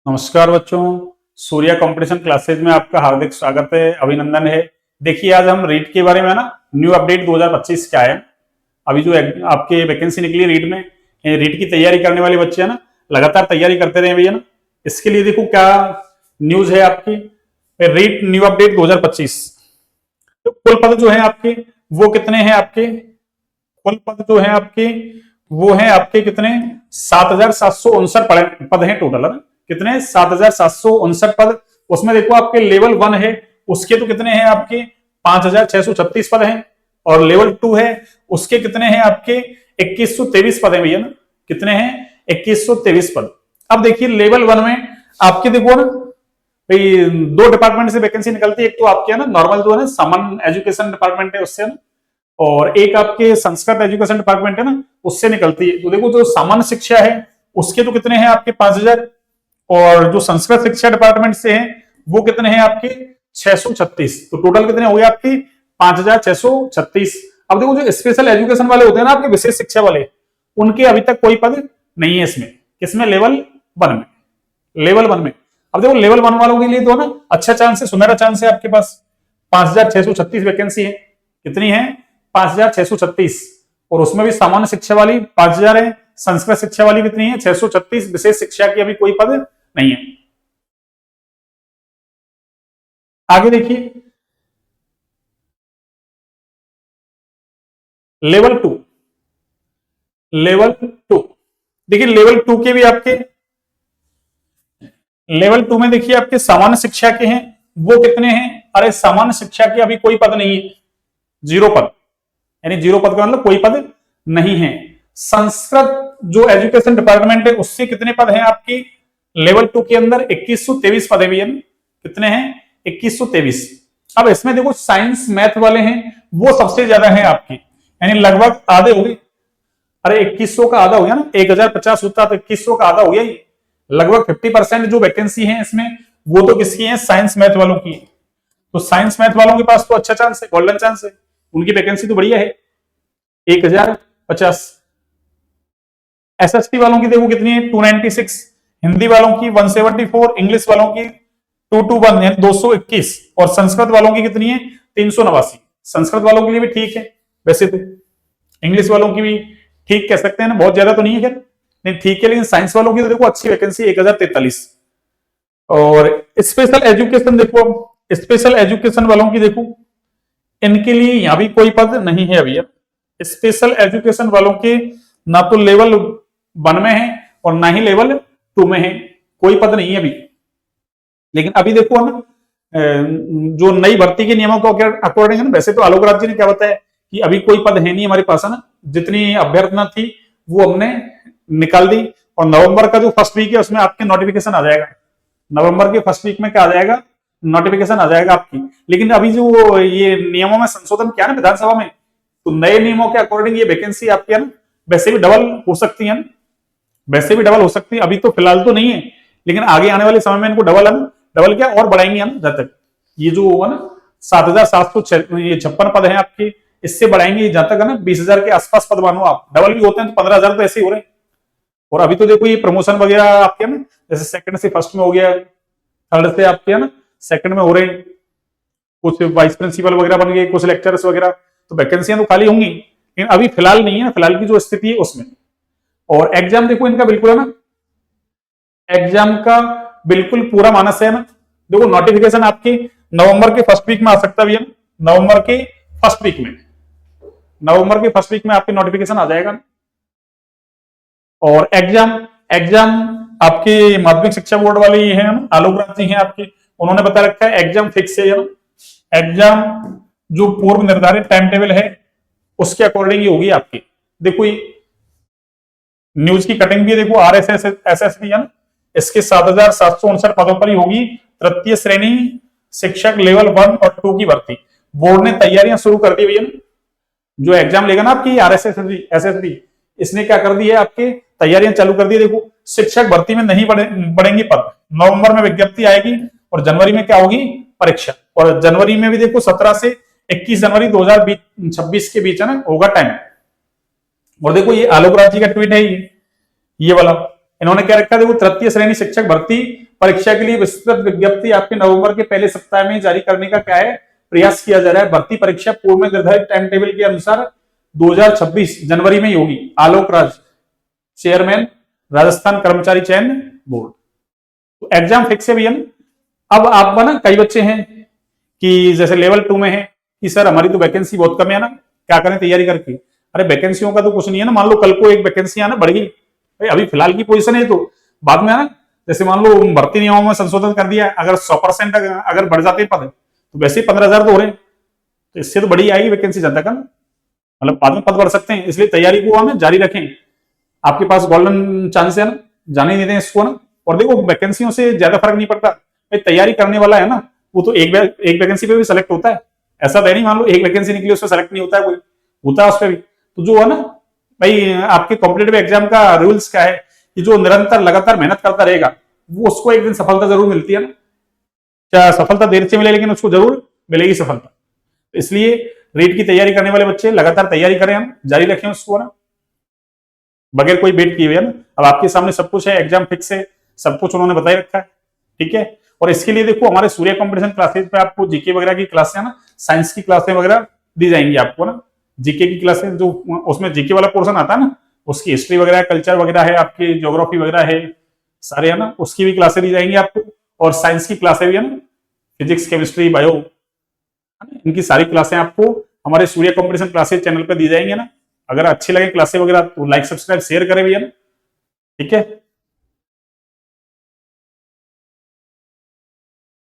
नमस्कार बच्चों, Surya competition classes में आपका हार्दिक स्वागत है, अभिनंदन है। देखिए आज हम रीट के बारे में ना न्यू अपडेट 2025 क्या है। अभी जो आपके वैकेंसी निकली रीट में, रीट की तैयारी करने वाले बच्चे हैं ना, लगातार तैयारी करते रहे भैया ना। इसके लिए देखो क्या न्यूज है आपकी रीट न्यू अपडेट 2025। तो कुल पद जो है आपके वो कितने हैं आपके, कुल पद जो है आपके वो है आपके कितने 7,759 पद हैं टोटल, है ना। कितने 7,759 पद। उसमें देखो आपके लेवल 1 है उसके तो कितने हैं आपके 5,636 पद हैं, और लेवल 2 है उसके कितने हैं आपके 2,123 पद हैं भैया ना। कितने हैं 2,123 पद। अब देखिए लेवल 1 में आपके देखो ना भाई दो डिपार्टमेंट से वैकेंसी निकलती है। एक तो आपके है ना नॉर्मल जो है ना सामान्य एजुकेशन डिपार्टमेंट है उससे ना, और एक आपके संस्कृत एजुकेशन डिपार्टमेंट है ना उससे निकलती है। तो देखो जो सामान्य शिक्षा है उसके तो कितने हैं आपके 5,000, और जो संस्कृत शिक्षा डिपार्टमेंट से हैं वो कितने हैं आपके 636। तो टोटल कितने हो गए आपकी 5,636। अब देखो जो स्पेशल एजुकेशन वाले होते हैं ना आपके विशेष शिक्षा वाले, उनके अभी तक कोई पद नहीं है इसमें। किसमें लेवल 1 में, लेवल 1 में। अब देखो लेवल 1 वालों के लिए तो ना अच्छा चांस है, सुनहरा चांस है आपके पास। 5,636 वैकेंसी है। कितनी है 5,636, और उसमें भी सामान्य शिक्षा वाली 5,000 है, संस्कृत शिक्षा वाली कितनी है 636, विशेष शिक्षा की अभी कोई पद नहीं है। आगे देखिए लेवल 2, लेवल 2 देखिए लेवल 2 के भी आपके लेवल 2 में देखिए आपके सामान्य शिक्षा के हैं वो कितने हैं। अरे सामान्य शिक्षा के अभी कोई पद नहीं है, 0 पद, यानी 0 पद का मतलब कोई पद नहीं है। संस्कृत जो एजुकेशन डिपार्टमेंट है उससे कितने पद हैं आपकी लेवल 2 के अंदर 2,123 पद है भैया। कितने हैं 2,123। अब इसमें देखो साइंस मैथ वाले हैं वो सबसे ज्यादा है आपकी, यानी लगभग आधे हो गए। अरे 2,100 का आधा हो गया ना, 1,050 होता तो 2,100 का आधा हो गया ही। लगभग 50% जो वैकेंसी है इसमें वो तो किसकी है साइंस मैथ वालों की। तो साइंस मैथ वालों के पास तो अच्छा चांस है, गोल्डन चांस है, उनकी वैकेंसी तो बढ़िया है 1,050। एसएसटी वालों की देखो कितनी है 296, हिंदी वालों की 174, इंग्लिश वालों की 221 यानी 221, और संस्कृत वालों की कितनी है 389। संस्कृत वालों के लिए भी ठीक है वैसे तो, इंग्लिश वालों की भी ठीक कह सकते हैं ना, बहुत ज्यादा तो नहीं है खैर, नहीं ठीक है। लेकिन साइंस वालों की तो देखो अच्छी वैकेंसी 1,043। और स्पेशल एजुकेशन देखो, स्पेशल एजुकेशन वालों की देखो इनके लिए यहां भी कोई पद नहीं है अभी। स्पेशल एजुकेशन वालों के ना तो लेवल 1 में है और ना ही लेवल 2 में है, कोई पद नहीं है अभी। लेकिन अभी देखो हम जो नई भर्ती के नियमों के अकॉर्डिंग है ना, वैसे तो आलोक राज जी ने क्या बताया कि अभी कोई पद है नहीं हमारे पास, है ना। जितनी अभ्यर्थना थी वो हमने निकाल दी, और नवंबर का जो फर्स्ट वीक है उसमें आपके नोटिफिकेशन आ जाएगा। नवंबर के फर्स्ट वीक में क्या आ जाएगा नोटिफिकेशन आ जाएगा आपकी। लेकिन अभी जो ये नियमों में संशोधन किया ना विधानसभा में, तो नए नियमों के अकॉर्डिंग ये वैकेंसी आपकी है ना वैसे भी डबल हो सकती है, वैसे भी डबल हो सकती है। अभी तो फिलहाल तो नहीं है, लेकिन आगे आने वाले समय में इनको डबल है ना, डबल क्या और बढ़ाएंगे हम जब तक ये जो है ना 7,756 पद हैं आपके, इससे बढ़ाएंगे जहां तक है ना 20,000 के आसपास पद मानो आप। डबल भी होते हैं तो 15,000 तो ऐसे ही हो रहे हैं। और अभी तो देखो ये प्रमोशन वगैरह आपके है ना, जैसे सेकंड से फर्स्ट में हो गया, थर्ड से आपके है ना सेकंड में हो रहे हैं, कुछ वाइस प्रिंसिपल वगैरह बन गए, कुछ लेक्चरर्स वगैरह, तो वैकेंसियां तो खाली होंगी, लेकिन अभी फिलहाल नहीं है, फिलहाल की जो स्थिति है उसमें। और एग्जाम देखो इनका बिल्कुल है ना, एग्जाम का बिल्कुल पूरा मानस है ना। देखो नोटिफिकेशन आपकी नवंबर के फर्स्ट वीक में आ सकता है, नवंबर के फर्स्ट वीक में, नवंबर के फर्स्ट वीक में आपकी नोटिफिकेशन आ जाएगा। और एग्जाम एग्जाम आपके माध्यमिक शिक्षा बोर्ड वाले ये हैं आलोक राज जी हैं आपके, उन्होंने बता रखा है एग्जाम फिक्स है। एग्जाम जो पूर्व निर्धारित टाइम टेबल है उसके अकॉर्डिंग ही होगी आपकी। देखो ये न्यूज की कटिंग भी देखो RSS SSB है ना, इसके 7,759 पदों पर ही होगी तृतीय श्रेणी शिक्षक लेवल 1 और 2 की भर्ती। बोर्ड ने तैयारियां शुरू कर दी भैया, जो एग्जाम लेगा ना आपकी RSS SSB, इसने क्या कर दी है आपके तैयारियां चालू कर दी। देखो शिक्षक भर्ती में नहीं बढ़ेंगे पद, नवंबर में विज्ञप्ति आएगी और जनवरी में क्या होगी परीक्षा। और जनवरी में भी देखो 17 से 21 जनवरी 2026 के बीच है ना होगा टाइम। और देखो ये आलोक राज जी का ट्वीट है ये वाला, इन्होंने क्या रखा है देखो तृतीय श्रेणी शिक्षक भर्ती परीक्षा के लिए विस्तृत विज्ञप्ति आपके नवंबर के पहले सप्ताह में जारी करने का क्या है, प्रयास किया जा रहा है। भर्ती परीक्षा पूर्व में निर्धारित टाइम टेबल के अनुसार 2026 जनवरी में होगी। आलोक राज, चेयरमैन, राजस्थान कर्मचारी चयन बोर्ड। तो एग्जाम फिक्स है भैया। अब आप ना कई बच्चे हैं कि जैसे लेवल 2 में है कि सर हमारी तो वैकेंसी बहुत कम है ना, क्या करें तैयारी करके। अरे वैकेंसियों का तो कुछ नहीं है ना, मान लो कल को एक वैकेंसी आना बढ़ गई, अभी फिलहाल की पोजीशन है, तो बाद में आना जैसे मान लो भर्ती नियमों में संशोधन कर दिया, अगर 100% अगर बढ़ जाते पद तो वैसे ही 15,000 तो हो रहे हैं, तो इससे तो बड़ी आएगी वैकेंसी जनता का, मतलब बाद में पद बढ़ सकते हैं। इसलिए तैयारी को हमें जारी रखें, आपके पास गोल्डन चांस है ना, जाने नहीं दें इसको ना। और देखो वैकेंसियों से ज्यादा फर्क नहीं पड़ता, तैयारी करने वाला है ना वो तो एक वैकेंसी पे भी सेलेक्ट होता है, ऐसा तो नहीं मान लो एक वैकेंसी निकली उसमें सेलेक्ट नहीं होता है, कोई होता है उस पर भी। तो जो है ना भाई आपके कॉम्पिटेटिव एग्जाम का रूल्स क्या है कि जो निरंतर लगातार मेहनत करता रहेगा वो उसको एक दिन सफलता जरूर मिलती है ना, क्या सफलता देर से मिले लेकिन उसको जरूर मिलेगी सफलता। तो इसलिए रीट की तैयारी करने वाले बच्चे लगातार तैयारी करें, हम जारी रखें उसको ना, बगैर कोई वेट किए हुए ना। अब आपके सामने सब कुछ है, एग्जाम फिक्स है, सब कुछ उन्होंने बताई रखा है, ठीक है। और इसके लिए देखो हमारे सूर्य कंपटीशन क्लासेस पे आपको जीके वगैरह की क्लासें ना, साइंस की क्लासें वगैरह दी जाएंगी आपको ना, जीके की क्लासें जो उसमें जीके वाला पोर्शन आता है ना, उसकी हिस्ट्री वगैरह कल्चर वगैरह है, आपकी ज्योग्राफी वगैरह है सारे है ना, उसकी भी क्लासें दी जाएंगी आपको। और साइंस की क्लासें भी है ना, फिजिक्स केमिस्ट्री बायो, इनकी सारी क्लासें आपको हमारे सूर्य कंपटीशन क्लासेस चैनल पर दी जाएंगे ना। अगर अच्छी लगे क्लासें वगैरह तो लाइक सब्सक्राइब शेयर करें भी है ना, ठीक है।